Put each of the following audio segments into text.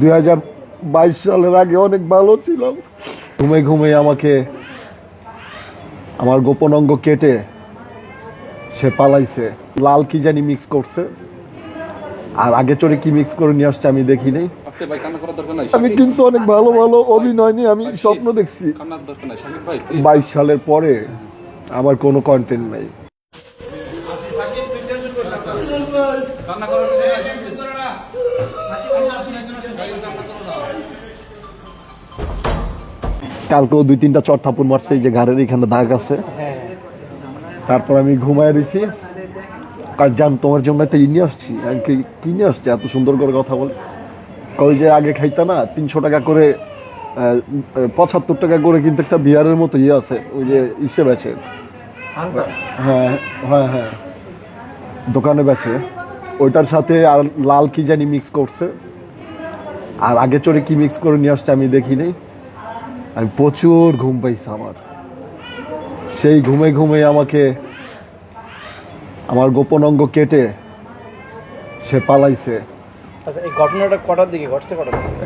2022 সালের আগে অনেক ভালো ছিলাম। ঘুমে ঘুমে আমাকে আমার গোপন অঙ্গ কেটে সে পালাইছে। লাল কি জানি মিক্স করছে, আর আগে চড়ে কি মিক্স করে নিয়ে আসছে আমি দেখি নাই। আমি কিন্তু অনেক ভালো ভালো অভিনয় নিয়ে আমি স্বপ্ন দেখছি। 22 সালের পরে আমার কোনো কন্টেন্ট নাই। কালকেও 2-3টা চট থাপ্পড় মারছে, এই যে ঘাড়ের এখানে দাগ আছে। তারপর আমি ঘুমায় দিছি, কাজ জান তোমার জন্য একটা নিয়ে আসছি। আমি কি নিয়ে আসছি এত সুন্দর করে কথা বলে? ওই যে আগে খাইতা না 300 টাকা করে, 75 টাকা করে কিন্তু একটা বিয়ারের মতো ইয়ে আছে, ওই যে ইসে বেচে। হ্যাঁ হ্যাঁ হ্যাঁ, দোকানে বেচে। ওইটার সাথে আর লাল কি জানি মিক্স করছে, আর আগে চড়ে কি মিক্স করে নিয়ে আসছে আমি দেখি নাই। আমি প্রচুর ঘুম পাইছি আমার। সেই ঘুমে ঘুমে আমাকে আমার গোপন অঙ্গ কেটে সে পালাইছে। আচ্ছা, এই ঘটনাটা কটার দিকে ঘটছে?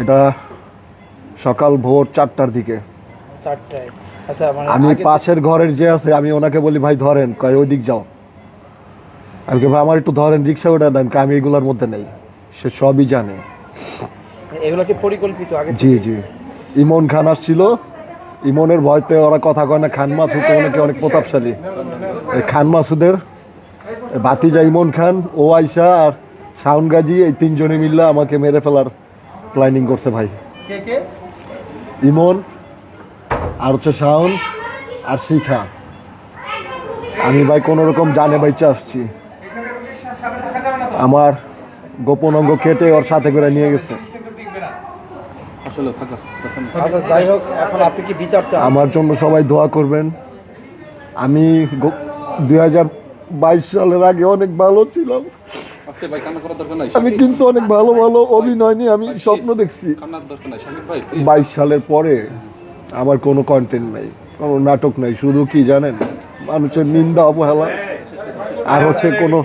এটা সকাল ভোর 4টার দিকে। 4টায়? আচ্ছা, মানে আমি পাশের ঘরের যে আছে আমি ওনাকে বলি ভাই ধরেন, কয় ওই দিক যাও। আমি ভাই আমার একটু ধরেন, রিক্সা ওটা দেন, আমি এগুলোর মধ্যে নেই। সে সবই জানে। এগুলো কি পরিকল্পিত আগে? জি জি। ইমন খান আসছিল, ইমনের ভয়তে ওরা কথা কয় না। খান মাসুদ ওনাকে অনেক প্রতাপশালী। এই খান মাসুদের ভাতিজা ইমন খান, ও আইসা আর শাওন গাজী, এই 3 জনে মিললে আমাকে মেরে ফেলার প্ল্যানিং করছে ভাই। ইমন আর হচ্ছে শাওন আর শিখা। আমি ভাই কোনো রকম জানে বাইচে আসছি। আমার গোপন অঙ্গ কেটে ওর সাথে করে নিয়ে গেছে। আচ্ছা, যাই হোক, এখন আপনি কি বিচার চান? আমার জন্য সবাই দোয়া করবেন। আমি 2022 সালের আগে অনেক ভালো ছিলাম। আমি কিন্তু অনেক ভালো ভালো অভিনয় নিয়ে আমি স্বপ্ন দেখছি। 22 সালের পরে আমার কোনো কন্টেন্ট নাই, কোনো নাটক নাই। শুধু কি জানেন, মানুষের নিন্দা, অবহেলা, আর হচ্ছে কোনো